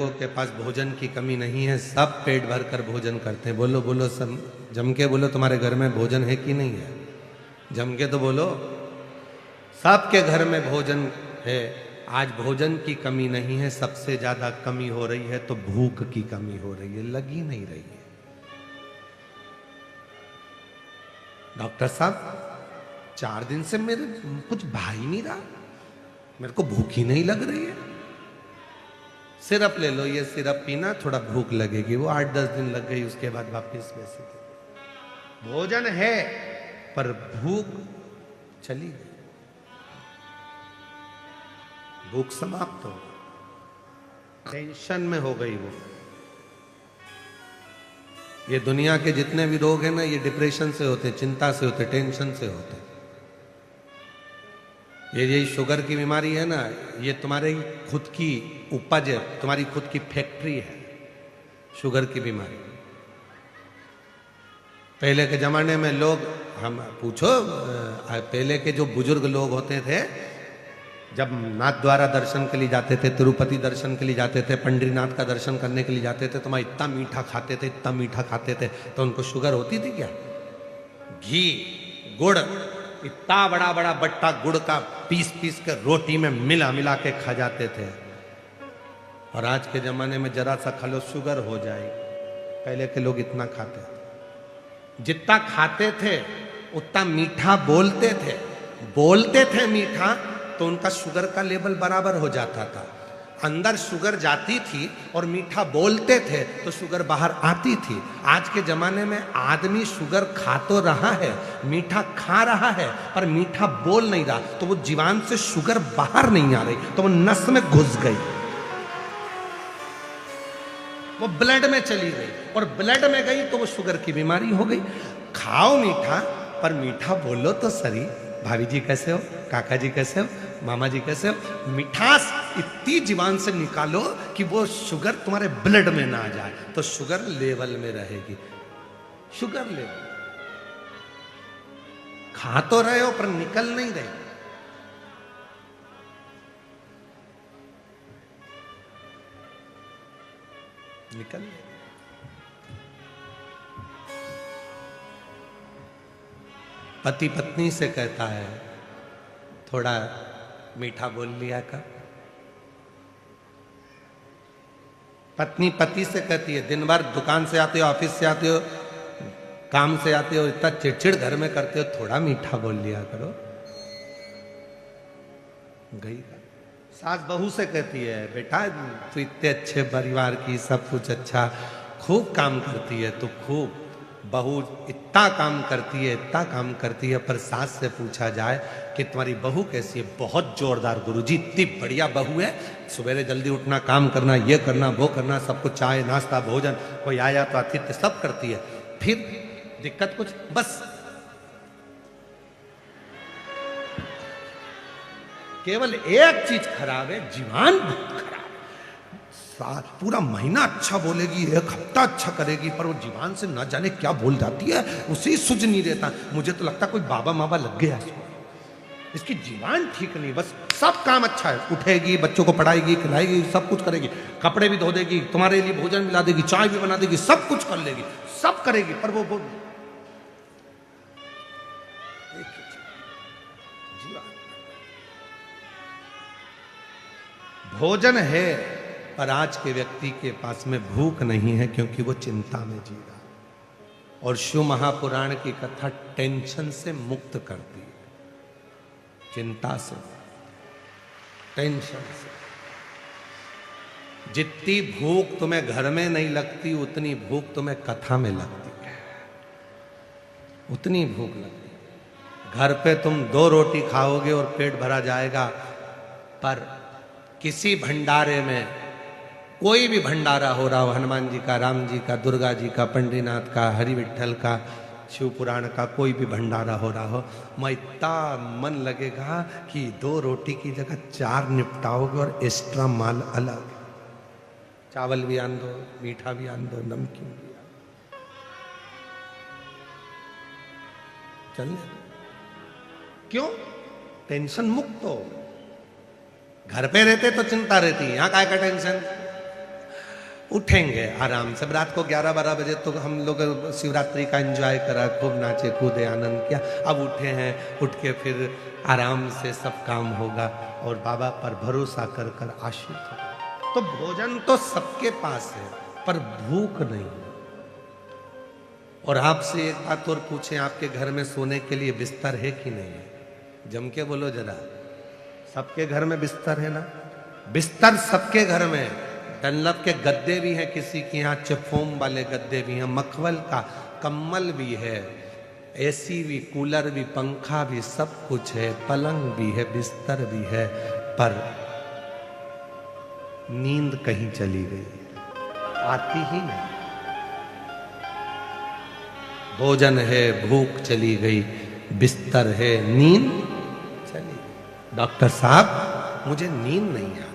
लोगों के पास भोजन की कमी नहीं है, सब पेट भर कर भोजन करते हैं। बोलो बोलो, सब जम के बोलो, तुम्हारे घर में भोजन है कि नहीं है? जम के तो बोलो। सबके घर में भोजन है। आज भोजन की कमी नहीं है, सबसे ज्यादा कमी हो रही है तो भूख की कमी हो रही है, लगी नहीं रही है। डॉक्टर साहब 4 दिन से मेरे कुछ भा ही नहीं रहा, मेरे को भूख ही नहीं लग रही है। सिरप ले लो, ये सिरप पीना, थोड़ा भूख लगेगी। वो 8-10 दिन लग गई, उसके बाद वापस वैसे। भोजन है पर भूख चली गई, भूख समाप्त हो गई, टेंशन में हो गई वो। ये दुनिया के जितने भी रोग हैं ना, ये डिप्रेशन से होते, चिंता से होते, टेंशन से होते। ये यही शुगर की बीमारी है ना, ये तुम्हारे खुद की उपज है, तुम्हारी खुद की फैक्ट्री है शुगर की बीमारी। पहले के जमाने में लोग, हम पूछो, पहले के जो बुजुर्ग लोग होते थे, जब नाथ द्वारा दर्शन के लिए जाते थे, तिरुपति दर्शन के लिए जाते थे, पंडरीनाथ का दर्शन करने के लिए जाते थे, तो मैं इतना मीठा खाते थे, इतना मीठा खाते थे, तो उनको शुगर होती थी क्या? घी गुड़, इतना बड़ा बड़ा बट्टा गुड़ का पीस पीस के रोटी में मिला मिला के खा जाते थे। और आज के जमाने में जरा सा खा लो शुगर हो जाए। पहले के लोग इतना खाते थे, जितना खाते थे उतना मीठा बोलते थे मीठा, तो उनका शुगर का लेवल बराबर हो जाता था। अंदर शुगर जाती थी और मीठा बोलते थे तो शुगर बाहर आती थी। आज के जमाने में आदमी शुगर खा तो रहा है, मीठा खा रहा है, पर मीठा बोल नहीं रहा, तो वो जीवान से शुगर बाहर नहीं आ रही, तो वो नस में घुस गई, वो ब्लड में चली गई, और ब्लड में गई तो वो शुगर की बीमारी हो गई। खाओ मीठा, पर मीठा बोलो तो सही। भाभी जी कैसे हो, काका जी कैसे हो, मामा जी कैसे हो? मिठास इतनी जीवान से निकालो कि वो शुगर तुम्हारे ब्लड में ना जाए, तो शुगर लेवल में रहेगी। शुगर लेवल खा तो रहे हो पर निकल नहीं रहे। निकल नहीं। पति पत्नी से कहता है, थोड़ा मीठा बोल लिया कर। पत्नी पति से कहती है, दिन भर दुकान से आते हो, ऑफिस से आते हो, काम से आते हो, इतना चिड़चिड़ घर में करते हो, थोड़ा मीठा बोल लिया करो। गई सास बहू से कहती है, बेटा तू इतने अच्छे परिवार की, सब कुछ अच्छा, खूब काम करती है तू, खूब। बहू इतना काम करती है, इतना काम करती है, पर सास से पूछा जाए कि तुम्हारी बहू कैसी है? बहुत जोरदार गुरुजी, इतनी बढ़िया बहू है, सवेरे जल्दी उठना, काम करना, ये करना, वो करना, सब कुछ, चाय नाश्ता भोजन, कोई आया तो आतिथ्य सब करती है। फिर दिक्कत कुछ, बस केवल एक चीज खराब है, जीवान बहुत खराब। पूरा महीना अच्छा बोलेगी, एक हफ्ता अच्छा करेगी, पर वो जीवान से न जाने क्या बोल जाती है, उसे सूझ नहीं देता। मुझे तो लगता कोई बाबा माबा लग गया इसको, इसकी जीवान ठीक नहीं। बस सब काम अच्छा है, उठेगी, बच्चों को पढ़ाएगी, खिलाएगी, सब कुछ करेगी, कपड़े भी धो देगी, तुम्हारे लिए भोजन मिला देगी, चाय भी बना देगी, सब कुछ कर लेगी, सब करेगी, पर वो भोजन है, पर आज के व्यक्ति के पास में भूख नहीं है, क्योंकि वो चिंता में जी रहा। और शिव महापुराण की कथा टेंशन से मुक्त करती है, चिंता से, टेंशन से। जितनी भूख तुम्हें घर में नहीं लगती, उतनी भूख तुम्हें कथा में लगती है, उतनी भूख लगती है। घर पे तुम 2 रोटी खाओगे और पेट भरा जाएगा, पर किसी भंडारे में, कोई भी भंडारा हो रहा हो, हनुमान जी का, राम जी का, दुर्गा जी का, पंडरीनाथ का, हरि विठल का, शिव पुराण का, कोई भी भंडारा हो रहा हो, मैं इतना मन लगेगा कि 2 रोटी की जगह 4 निपटाओगे, और एक्स्ट्रा माल अलग, चावल भी आन दो, मीठा भी आन दो, नमकीन भी आन दो, चलने। क्यों? टेंशन मुक्त हो। घर पे रहते तो चिंता रहती है, यहां काय का टेंशन? उठेंगे आराम से। रात को 11-12 बजे तो हम लोग शिवरात्रि का एंजॉय करा, खूब नाचे कूदे आनंद किया। अब उठे हैं, उठ के फिर आराम से सब काम होगा और बाबा पर भरोसा कर कर आश्रित होगा। तो भोजन तो सबके पास है पर भूख नहीं। और आपसे एक बात और पूछें, आपके घर में सोने के लिए बिस्तर है कि नहीं है? जम के बोलो जरा। सबके घर में बिस्तर है ना? बिस्तर सबके घर में। डनलप के गद्दे भी हैं, किसी के यहाँ चिफोम वाले गद्दे भी हैं, मखमल का कम्बल भी है, एसी भी, कूलर भी, पंखा भी, सब कुछ है, पलंग भी है, बिस्तर भी है, पर नींद कहीं चली गई, आती ही नहीं। भोजन है, भूख चली गई, बिस्तर है, नींद चली गई। डॉक्टर साहब मुझे नींद नहीं आ रही है।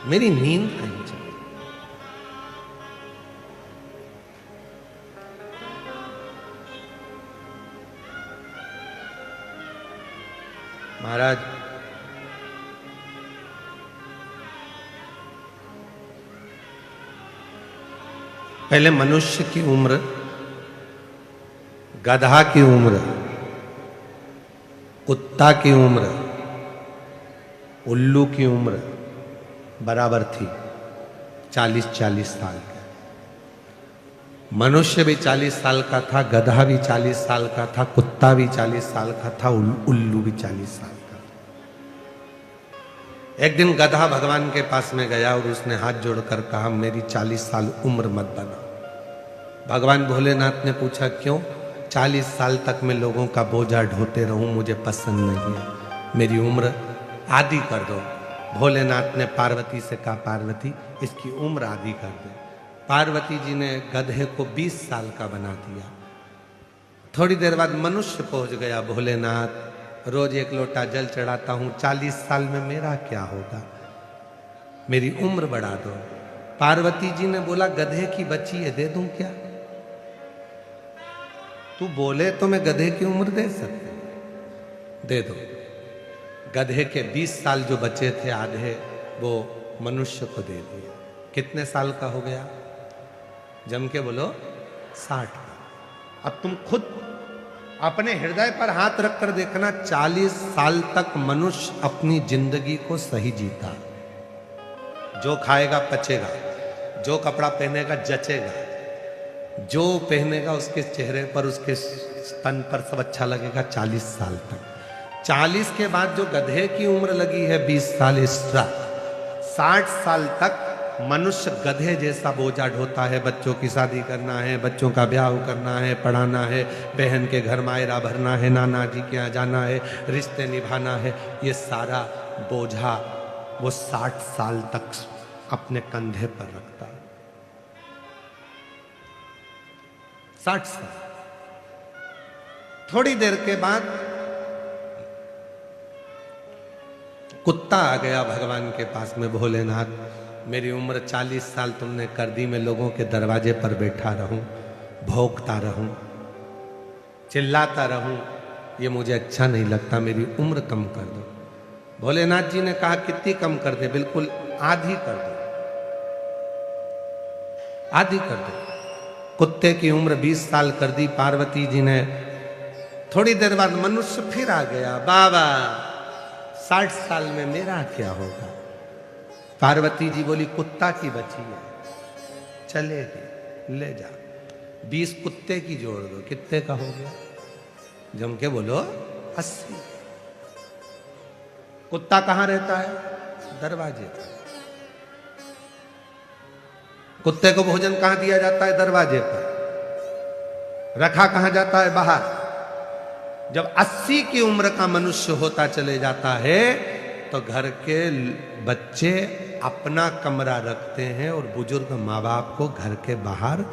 मेरी नींद कहीं चली। महाराज पहले मनुष्य की उम्र, गधा की उम्र, कुत्ता की उम्र, उल्लू की उम्र बराबर थी, 40-40 साल का। मनुष्य भी 40 साल का था, गधा भी 40 साल का था, कुत्ता भी 40 साल का था, उल्लू भी 40 साल का था। एक दिन गधा भगवान के पास में गया और उसने हाथ जोड़कर कहा, मेरी 40 साल उम्र मत बना। भगवान भोलेनाथ ने पूछा, क्यों? 40 साल तक मैं लोगों का बोझा ढोते रहूं, मुझे पसंद नहीं है, मेरी उम्र आधी कर दो। भोलेनाथ ने पार्वती से कहा, पार्वती इसकी उम्र आधी कर दे। पार्वती जी ने गधे को 20 साल का बना दिया। थोड़ी देर बाद मनुष्य पहुंच गया, भोलेनाथ रोज 1 लोटा जल चढ़ाता हूं, 40 साल में मेरा क्या होगा, मेरी उम्र बढ़ा दो। पार्वती जी ने बोला, गधे की बच्ची है, दे दूं क्या? तू बोले तो मैं गधे की उम्र दे सकती हूं, दे दो। गधे के 20 साल जो बचे थे आधे, वो मनुष्य को दे दिए। कितने साल का हो गया? जम के बोलो, 60 का। अब तुम खुद अपने हृदय पर हाथ रखकर देखना, 40 साल तक मनुष्य अपनी जिंदगी को सही जीता। जो खाएगा पचेगा, जो कपड़ा पहनेगा जचेगा, जो पहनेगा उसके चेहरे पर, उसके तन पर सब अच्छा लगेगा 40 साल तक। 40 के बाद जो गधे की उम्र लगी है 20 साल एक्स्ट्रा, 60 साल तक मनुष्य गधे जैसा बोझा ढोता है। बच्चों की शादी करना है, बच्चों का ब्याह करना है, पढ़ाना है, बहन के घर मायरा भरना है, नाना जी के यहाँ जाना है, रिश्ते निभाना है, ये सारा बोझा वो 60 साल तक अपने कंधे पर रखता है। 60 साल। थोड़ी देर के बाद कुत्ता आ गया भगवान के पास में, भोलेनाथ मेरी उम्र 40 साल तुमने कर दी, मैं लोगों के दरवाजे पर बैठा रहूं, भौंकता रहूं, चिल्लाता रहूं, ये मुझे अच्छा नहीं लगता, मेरी उम्र कम कर दो। भोलेनाथ जी ने कहा, कितनी कम कर दे? बिल्कुल आधी कर दो, आधी कर दो। कुत्ते की उम्र 20 साल कर दी पार्वती जी ने। थोड़ी देर बाद मनुष्य फिर आ गया, बाबा 60 साल में मेरा क्या होगा? पार्वती जी बोली, कुत्ता की बची है, चलेगी, ले जा। 20 कुत्ते की जोड़ दो, कितने का हो गया? जम के बोलो, 80। कुत्ता कहां रहता है? दरवाजे पर। कुत्ते को भोजन कहां दिया जाता है? दरवाजे पर। रखा कहां जाता है? बाहर। जब 80 की उम्र का मनुष्य होता चले जाता है तो घर के बच्चे अपना कमरा रखते हैं और बुजुर्ग माँ बाप को घर के बाहर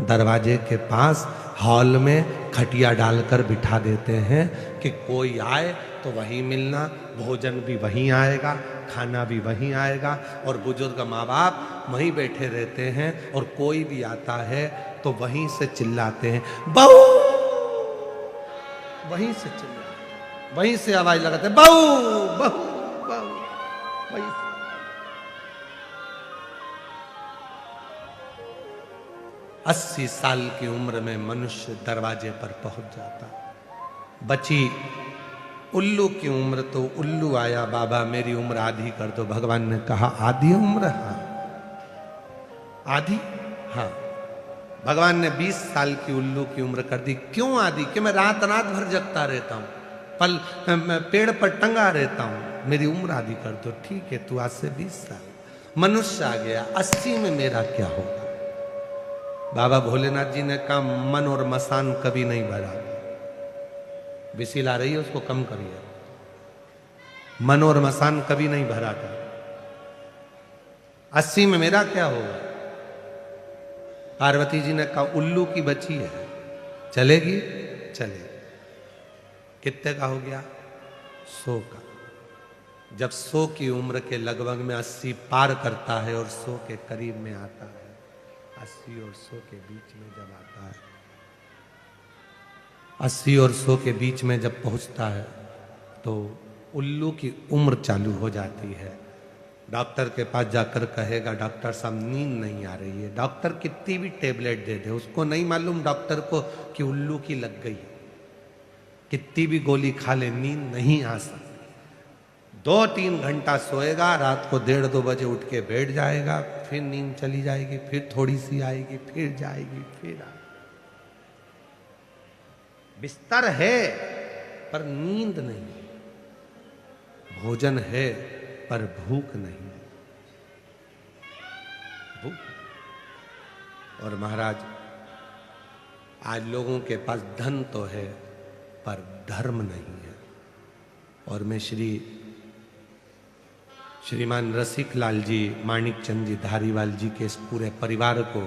दरवाजे के पास हॉल में खटिया डालकर बिठा देते हैं कि कोई आए तो वहीं मिलना, भोजन भी वहीं आएगा, खाना भी वहीं आएगा, और बुजुर्ग माँ बाप वहीं बैठे रहते हैं और कोई भी आता है तो वहीं से चिल्लाते हैं, बहू, वहीं से चिल्लाते, वहीं से आवाज लगाते, बहू बहू का भाई। 80 साल की उम्र में मनुष्य दरवाजे पर पहुंच जाता। बची उल्लू की उम्र तो उल्लू आया, बाबा मेरी उम्र आधी कर दो। भगवान ने कहा आधी उम्र? हाँ आधी, हाँ। भगवान ने 20 साल की उल्लू की उम्र कर दी। क्यों आधी? कि मैं रात रात भर जगता रहता हूं, पल पेड़ पर टंगा रहता हूं, मेरी उम्र आधी कर दो। ठीक है, तू आज से 20 साल। मनुष्य आ गया, 80 में मेरा क्या होगा? बाबा भोलेनाथ जी ने कहा मन और मसान कभी नहीं भरा। बिसिल आ रही है, उसको कम करिए। मन और मसान कभी नहीं भरा था। 80 में मेरा क्या होगा? पार्वती जी ने कहा उल्लू की बच्ची है, चलेगी? चलेगी। कितने का हो गया? 100 का। जब 100 की उम्र के लगभग में 80 पार करता है और 100 के करीब में आता है, 80 और 100 के बीच में जब आता है, 80 और 100 के बीच में जब पहुंचता है तो उल्लू की उम्र चालू हो जाती है। डॉक्टर के पास जाकर कहेगा डॉक्टर साहब नींद नहीं आ रही है। डॉक्टर कितनी भी टेबलेट दे दे, उसको नहीं मालूम डॉक्टर को कि उल्लू की लग गई। कितनी भी गोली खा ले, नींद नहीं आ सकती। 2-3 घंटा सोएगा, रात को 1:30-2 बजे उठ के बैठ जाएगा, फिर नींद चली जाएगी, फिर थोड़ी सी आएगी, फिर जाएगी, फिर आएगी। बिस्तर है पर नींद नहीं, भोजन है पर भूख नहीं। भूख। और महाराज आज लोगों के पास धन तो है पर धर्म नहीं है। और मैं श्रीमान रसिक लाल जी, माणिक चंद जी धारीवाल जी के इस पूरे परिवार को,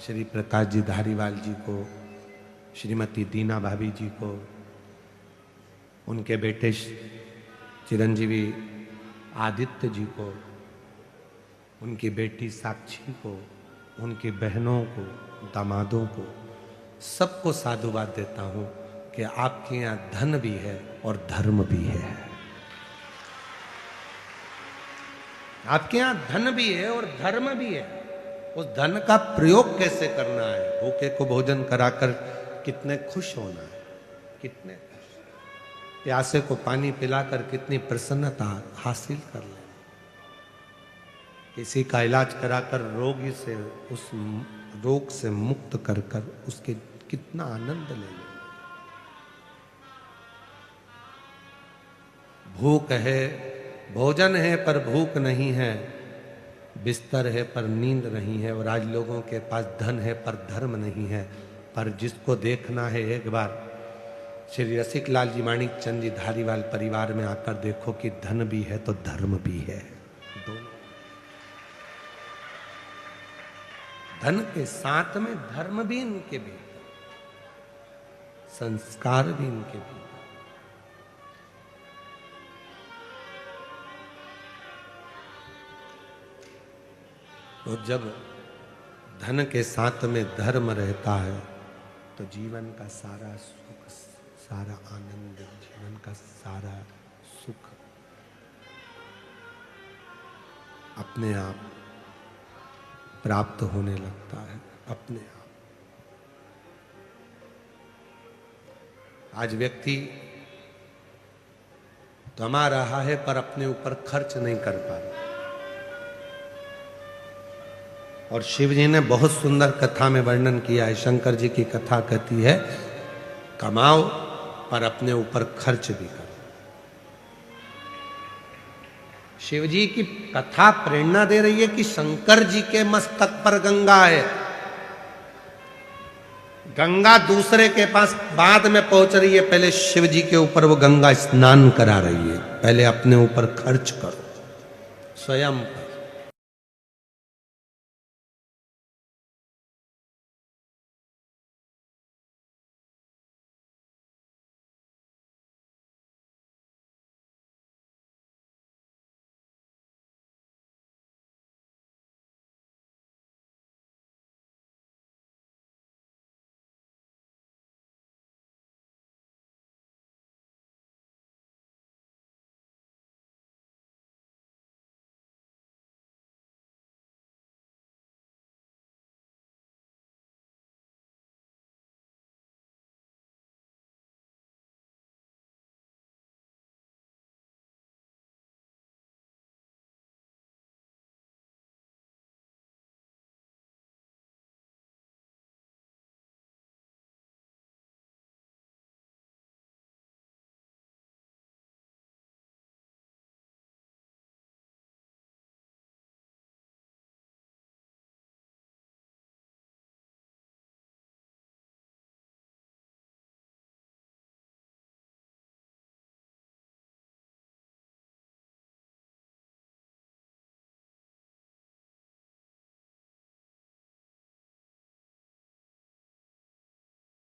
श्री प्रकाश जी धारीवाल जी को, श्रीमती दीना भाभी जी को, उनके बेटे चिरंजीवी आदित्य जी को, उनकी बेटी साक्षी को, उनकी बहनों को, दामादों को, सबको साधुवाद देता हूं कि आपके यहाँ धन भी है और धर्म भी है। आपके यहाँ धन भी है और धर्म भी है। उस धन का प्रयोग कैसे करना है? भूखे को भोजन कराकर कितने खुश होना है, कितने प्यासे को पानी पिलाकर कितनी प्रसन्नता हासिल कर ले। किसी का इलाज कराकर रोगी से, उस रोग से मुक्त कर कर उसके कितना आनंद ले ले। भूख है, भोजन है पर भूख नहीं है, बिस्तर है पर नींद नहीं है। और आज लोगों के पास धन है पर धर्म नहीं है। पर जिसको देखना है एक बार श्री रसिक लाल जी, माणिक चंद जी धारीवाल परिवार में आकर देखो कि धन भी है तो धर्म भी है। दोनों धन के साथ में धर्म भी इनके भीतर, संस्कार भी इनके भीतर। तो जब धन के साथ में धर्म रहता है तो जीवन का सारा सुख, सारा आनंद, जीवन का सारा सुख अपने आप प्राप्त होने लगता है, अपने आप। आज व्यक्ति कमा रहा है पर अपने ऊपर खर्च नहीं कर पा रहा। और शिव जी ने बहुत सुंदर कथा में वर्णन किया है। शंकर जी की कथा कहती है कमाओ पर अपने ऊपर खर्च भी करो। शिव जी की कथा प्रेरणा दे रही है कि शंकर जी के मस्तक पर गंगा है, गंगा दूसरे के पास बाद में पहुंच रही है, पहले शिव जी के ऊपर वो गंगा स्नान करा रही है। पहले अपने ऊपर खर्च करो, स्वयं पर।